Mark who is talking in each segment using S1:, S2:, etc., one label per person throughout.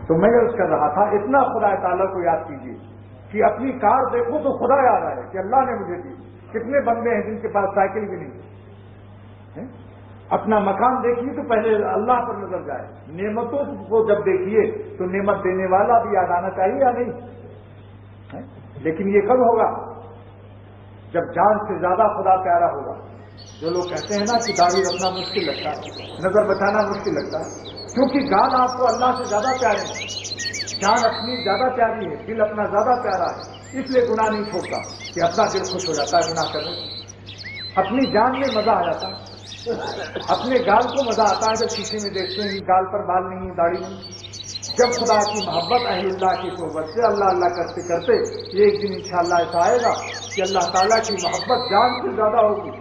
S1: تو میں عرض کر رہا تھا اتنا خدا تعالیٰ کو یاد کیجیے کہ اپنی کار دیکھو تو خدا یاد آئے کہ اللہ نے مجھے دی. کتنے بندے ہیں جن کے پاس سائیکل بھی نہیں. اپنا مکان دیکھیے تو پہلے اللہ پر نظر جائے. نعمتوں کو جب دیکھیے تو نعمت دینے والا بھی یاد آنا چاہیے یا نہیں؟ لیکن یہ کب ہوگا؟ جب جان سے زیادہ خدا پیارا ہوگا. جو لوگ کہتے ہیں نا کہ داڑھی رکھنا مشکل لگتا ہے, نظر بچانا مشکل لگتا ہے, کیونکہ جان آپ کو اللہ سے زیادہ پیارے ہے. جان اپنی زیادہ پیاری ہے, دل اپنا زیادہ پیارا ہے, اس لیے گناہ نہیں چھوڑتا کہ اپنا دل خوش ہو جاتا ہے گناہ کرنے. اپنی جان میں مزہ آ جاتا ہے. اپنے گال کو مزہ آتا ہے جب شیشے میں دیکھتے ہیں گال پر بال نہیں, داڑھی نہیں. جب خدا کی محبت اہل اللہ کی صحبت سے اللہ اللہ کرتے کرتے ایک دن انشاءاللہ ایسا آئے گا کہ اللہ تعالیٰ کی محبت جان سے زیادہ ہوگی,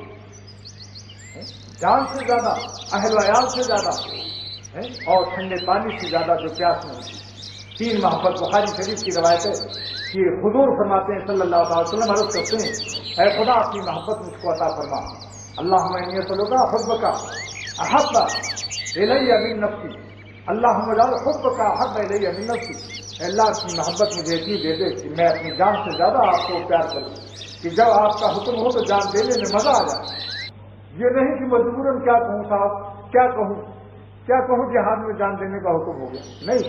S1: جان سے زیادہ, اہل ویال سے زیادہ, اور ٹھنڈے پانی سے زیادہ جو پیاس میں ہوتی. 3 محبت بخاری شریف کی روایت ہے کہ حضور فرماتے ہیں صلی اللہ علیہ وسلم عرض کرتے ہیں اے خدا اپنی محبت مجھ کو عطا فرما. اللہم انی اسألک حبک احب الی من نفسی, اللہم اجعل حبک احب الی من نفسی. اللہ کی محبت مجھے اتنی دے دے کہ میں اپنی جان سے زیادہ آپ کو پیار کروں, کہ جب آپ کا حکم ہو تو جان دینے میں مزہ آ جائے. یہ نہیں کہ مجبوراً کیا کہوں صاحب, کیا کہوں جہاد میں جان دینے کا حکم ہو گیا. نہیں,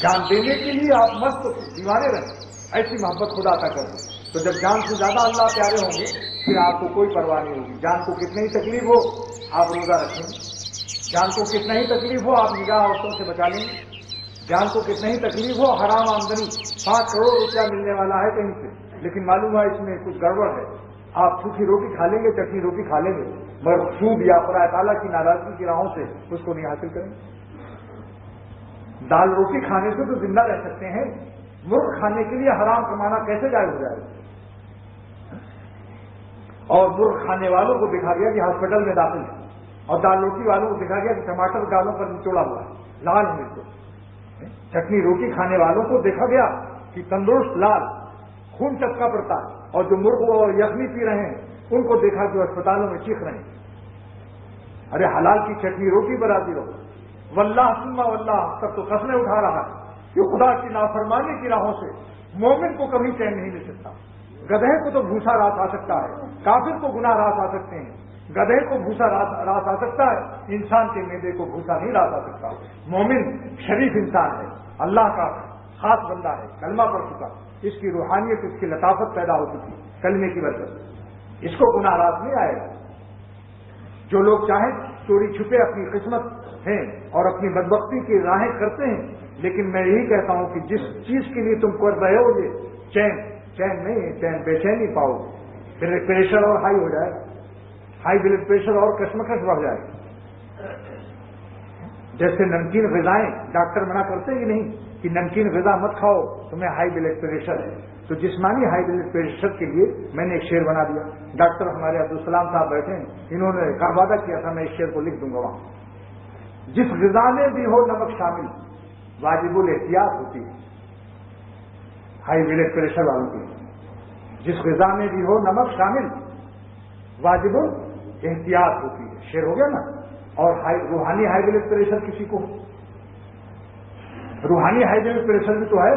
S1: جان دینے کے لیے آپ مست دیوانے رہیں, ایسی محبت خدا عطا کر دیں. تو جب جان سے زیادہ اللہ پیارے ہوں گے پھر آپ کو کوئی پرواہ نہیں ہوگی. جان کو کتنی ہی تکلیف ہو آپ روزہ رکھیں, جان کو کتنا ہی تکلیف ہو آپ نگاہ عورتوں سے بچا لیں, جان کو کتنا ہی تکلیف ہو حرام آمدنی 5 کروڑ روپیہ ملنے والا ہے کہیں سے, لیکن معلوم ہے اس میں کچھ گڑبڑ ہے. آپ سوکھی روٹی کھا لیں گے, چٹنی روٹی کھا لیں گے, مگر سود یا خدا تعالیٰ کی ناراضگی کی راہوں سے اس کو نہیں حاصل کریں. دال روٹی کھانے سے تو زندہ رہ سکتے ہیں, مرغ کھانے کے لیے حرام کمانا کیسے جائز ہو جائے؟ اور مرغ کھانے والوں کو دکھا گیا کہ ہاسپٹل میں داخل ہے, اور دال روٹی والوں کو دکھا گیا کہ ٹماٹر گالوں پر نچوڑا ہوا ہے, لال مرچ. چٹنی روٹی کھانے والوں کو دیکھا گیا کہ تندرست لال خون چپکا پڑتا ہے, اور جو مرغ اور یخنی پی رہے ہیں ان کو دیکھا کہ وہ اسپتالوں میں چیخ رہے ہیں. ارے حلال کی چٹنی روٹی پر آتی رہو. واللہ ثم واللہ تب تو قسمیں اٹھا رہا ہے کہ خدا کی نافرمانی کی راہوں سے مومن کو کبھی چین نہیں مل سکتا. گدھے کو تو بھوسا راس آ سکتا ہے, کافر کو گناہ راس آ سکتے ہیں. گدھے کو بھوسا راس آ سکتا ہے, انسان کے معدے کو بھوسا نہیں راس آ سکتا. مومن شریف انسان ہے, اللہ کا خاص بندہ ہے, کلمہ پڑھ چکا, اس کی روحانیت, اس کی لطافت پیدا ہو چکی کلمے کی وجہ سے, اس کو گناہ راس نہیں آئے گا. جو لوگ چاہیں چوری چھپے اپنی قسمت ہیں اور اپنی بدبختی کی راہیں کرتے ہیں, لیکن میں یہی کہتا ہوں کہ جس چیز کے لیے تم کر رہے ہو یہ چین نہیں, چین بے چینی پاؤ. پریشر اور ہائی ہو جائے, ہائی بلڈ پریشر اور کشمکش بڑھ جائے. جیسے نمکین غذائیں ڈاکٹر منع کرتے ہی نہیں کہ نمکین غذا مت کھاؤ تمہیں ہائی بلڈ پریشر ہے, تو جسمانی ہائی بلڈ پریشر کے لیے میں نے ایک شعر بنا دیا. ڈاکٹر ہمارے عبدالسلام صاحب بیٹھے ہیں, انہوں نے وعدہ کیا تھا میں اس شعر کو لکھ دوں گا وہاں. جس غذا میں بھی ہو نمک شامل واجب الاحتیاط ہوتی ہے. ہائی بلڈ پریشر والوں کی جس غذا میں بھی ہو نمک شامل واجب الاحتیاط ہوتی ہے. شعر ہو گیا نا. اور روحانی ہائی بلڈ پریشر کسی کو, روحانی ہائی بلڈ پریشر بھی تو ہے,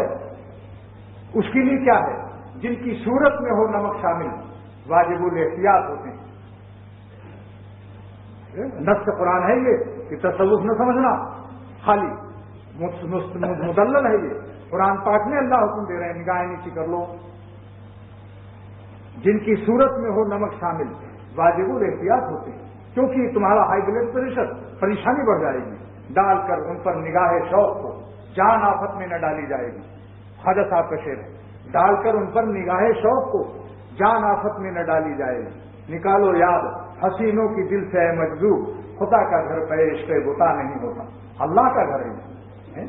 S1: اس کے لیے کیا ہے؟ جن کی صورت میں ہو نمک شامل واجب الاحتیاط ہوتے ہیں. نص قرآن ہے یہ کہ تصوف نہ سمجھنا, خالی مدلل ہے یہ. قرآن پاک میں اللہ حکم دے رہے ہیں نگاہیں نیچی کر لو. جن کی صورت میں ہو نمک شامل واجب الاحتیاط ہوتے ہیں, کیونکہ تمہارا ہائی بلڈ پریشر پریشانی بڑھ جائے گی. ڈال کر ان پر نگاہ شوق کو جان آفت میں نہ ڈالی جائے گی. خواجہ صاحب کا شعر ہے, ڈال کر ان پر نگاہ شوق کو جان آفت میں نہ ڈالی جائے گی. نکالو یاد حسینوں کی دل سے ہے مجذوب, خدا کا گھر پہ عشق بتا نہیں ہوتا. اللہ کا گھر ہے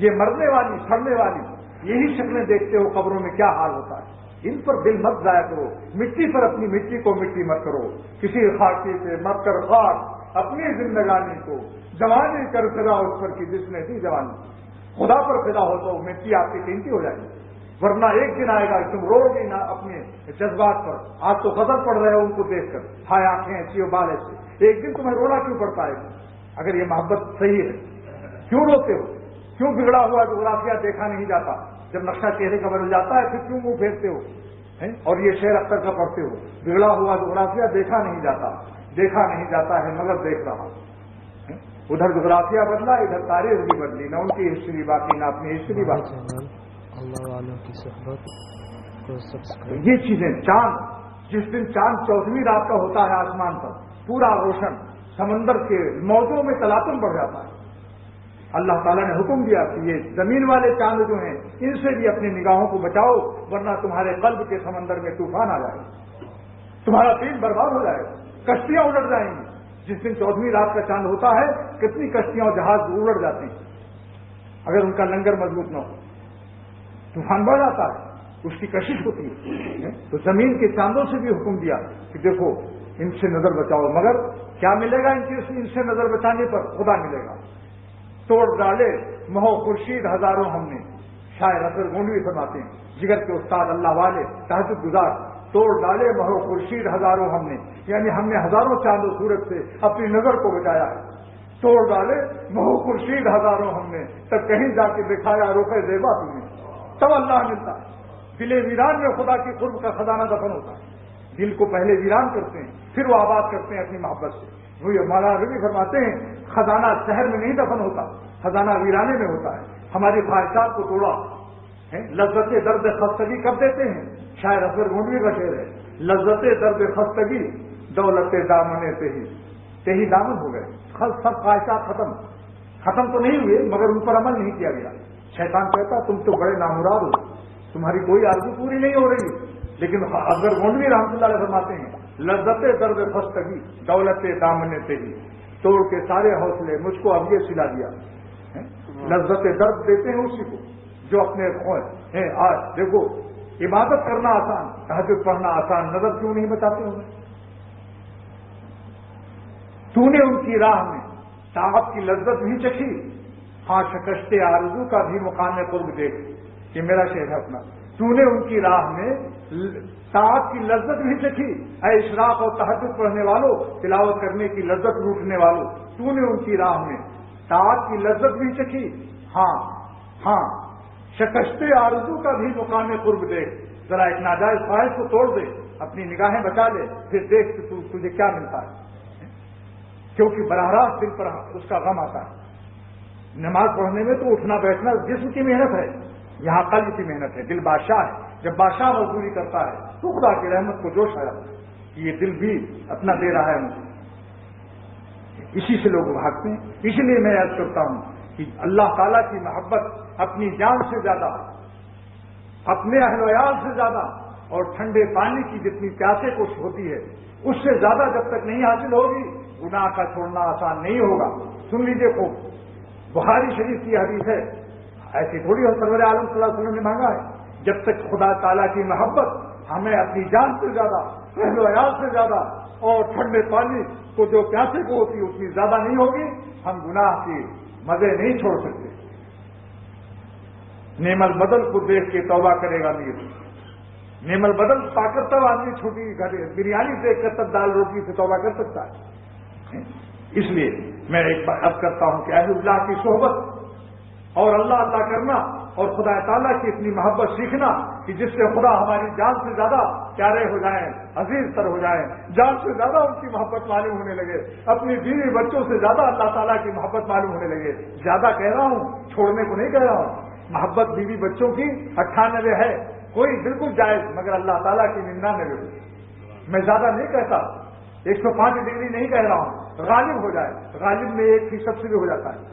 S1: یہ. مرنے والی سڑنے والی یہی شکلیں دیکھتے ہو قبروں میں کیا حال ہوتا ہے. ان پر دل مت ضائع کرو, مٹی پر اپنی مٹی کو مٹی مت کرو. کسی خاکی سے مت کر خاک اپنی زندگانی کو, جوانی کر فدا اس پر کی جس نے دی جوانی. خدا پر فدا ہو تو مٹی آپ کی قیمتی ہو جائے گی, ورنہ ایک دن آئے گا تم رو گی نہ اپنے جذبات پر. آج تو غضب پڑ رہے ہو ان کو دیکھ کر, ہائے آنکھیں ایسی ہو بال ایسے, ایک دن تمہیں رونا کیوں پڑتا ہے؟ اگر یہ محبت صحیح ہے کیوں روتے ہو؟ کیوں بگڑا ہوا جغرافیہ دیکھا نہیں جاتا؟ جب نقشہ چہرے کا بدل جاتا ہے پھر کیوں منہ پھیرتے ہو اور یہ شعر اختر کا پڑھتے ہو؟ بگڑا ہوا جغرافیہ دیکھا نہیں جاتا ہے مگر دیکھ رہا. ادھر جغرافیہ بدلا، ادھر تاریخ بھی بدلی، نہ ان کی ہسٹری باقی نہ اپنی ہسٹری باقی.
S2: اللہ والوں کی صحبت کو سبسکرائب.
S1: یہ چیزیں، چاند جس دن چاند 14ویں رات کا ہوتا ہے آسمان پر پورا روشن، سمندر کے موجوں میں تلاطم بڑھ جاتا ہے. اللہ تعالیٰ نے حکم دیا کہ یہ زمین والے چاند جو ہیں ان سے بھی اپنی نگاہوں کو بچاؤ، ورنہ تمہارے قلب کے سمندر میں طوفان آ جائے گا، تمہارا دین برباد ہو جائے گا، کشتیاں الٹ جائیں گی. جس دن 14ویں رات کا چاند ہوتا ہے کتنی کشتیاں اور جہاز الٹ جاتے ہیں اگر ان کا لنگر مضبوط نہ ہو. طوفان بڑھ جاتا ہے، اس کی کشش ہوتی ہے. تو زمین کے چاندوں سے بھی حکم دیا کہ دیکھو ان سے نظر بچاؤ، مگر کیا ملے گا ان سے نظر بچانے پر؟ خدا ملے گا. توڑ ڈالے مہو خورشید ہزاروں ہم نے، شاعر اثر گونڈوی فرماتے ہیں، جگر کے استاد اللہ والے تہجد گزار. توڑ ڈالے مہو خورشید ہزاروں ہم نے، یعنی ہم نے ہزاروں چاند و سورج سے اپنی نظر کو بچایا ہے. توڑ ڈالے مہو خورشید ہزاروں ہم نے، تب کہیں جا کے دکھایا رخ زیبا تم نے. تب اللہ ملتا ہے. دل ویران میں خدا کی قرب کا خزانہ دفن ہوتا ہے. دل کو پہلے ویران کرتے ہیں پھر وہ آباد کرتے ہیں اپنی محبت سے. وہی مولانا روی فرماتے ہیں خزانہ شہر میں نہیں دفن ہوتا، خزانہ ویرانے میں ہوتا ہے. ہماری خواہشات کو توڑا، لذت درد خستگی کب دیتے ہیں؟ شاعر اصغر گونڈوی کا شعر ہے، لذت درد خستگی دولت دامنے سے ہی دامن ہو گئے. سب خواہشات ختم تو نہیں ہوئے مگر ان پر عمل نہیں کیا گیا. شیطان کہتا تم تو بڑے نامراد ہو، تمہاری کوئی آرزو پوری نہیں ہو رہی. لیکن اصغر گونڈوی رحمۃ اللہ علیہ فرماتے ہیں لذت درد خستگی دولت دامنے سے ہی توڑ کے سارے حوصلے مجھ کو اب یہ سلا دیا. لذت درد دیتے ہیں اسی کو جو اپنے ہیں. آج دیکھو عبادت کرنا آسان، تہجد پڑھنا آسان، نظر کیوں نہیں بچاتے ہوں؟ تو نے ان کی راہ میں طاعت کی لذت بھی چکھی، ہاں شکست آرزو کا بھی مقام قرب دیکھ. یہ میرا شعر ہے اپنا. تو نے ان کی راہ میں طاعت کی لذت بھی چکھی، اے اشراق اور تہجد پڑھنے والوں، تلاوت کرنے کی لذت لوٹنے والوں، تو نے ان کی راہ میں طاعت کی لذت بھی چکھی، ہاں شکست آرزو کا بھی مقام قرب دیکھ. ذرا ایک ناجائز خواہش کو توڑ دے، اپنی نگاہیں بچا لے، پھر دیکھ کہ تجھے کیا ملتا ہے. کیونکہ براہ راست دل پر اس کا غم آتا ہے. نماز پڑھنے میں تو اٹھنا بیٹھنا جسم کی محنت ہے، یہاں قلب کی محنت ہے. دل بادشاہ ہے، جب بادشاہ مزدوری کرتا ہے تو خدا کی رحمت کو جوش آیا کہ یہ دل بھی اپنا دے رہا ہے مجھے. اسی سے لوگ بھاگتے ہیں. اسی لیے میں عرض کرتا ہوں کہ اللہ تعالیٰ کی محبت اپنی جان سے زیادہ، اپنے اہل و عیال سے زیادہ، اور ٹھنڈے پانی کی جتنی پیاسے کو ہوتی ہے اس سے زیادہ جب تک نہیں حاصل ہوگی گناہ کا چھوڑنا آسان نہیں ہوگا. سن لیجیے خوب، بخاری شریف کی حدیث ہے، ایسی تھوڑی ہو سرور عالم صلی اللہ علیہ وسلم نے مانگا ہے. جب تک خدا تعالیٰ کی محبت ہمیں اپنی جان سے زیادہ، اہل و عیال سے زیادہ، اور ٹھنڈے پانی کو جو پیاسے کو ہوتی ہے اتنی زیادہ نہیں ہوگی، ہم گناہ کے مزے نہیں چھوڑ سکتے. نعم البدل کو دیکھ کے توبہ کرے گا میر. نعم البدل پا کر تب آدمی چھوٹی بریانی دیکھ کر تب دال روٹی سے توبہ کر سکتا ہے. اس لیے میں ایک بار عرض کرتا ہوں کہ اہل اللہ کی صحبت اور اللہ کرنا اور خدا تعالیٰ کی اتنی محبت سیکھنا کہ جس سے خدا ہماری جان سے زیادہ پیارے ہو جائیں، عزیز تر ہو جائیں، جان سے زیادہ ان کی محبت معلوم ہونے لگے، اپنی بیوی بچوں سے زیادہ اللہ تعالیٰ کی محبت معلوم ہونے لگے. زیادہ کہہ رہا ہوں، چھوڑنے کو نہیں کہہ رہا ہوں. محبت بیوی بچوں کی 98 ہے، کوئی بالکل جائز، مگر اللہ تعالیٰ کی 99. میں زیادہ نہیں کہتا، 105 ڈگری نہیں کہہ رہا ہوں. غالب ہو جائے، غالب میں 1% سے بھی ہو جاتا ہے.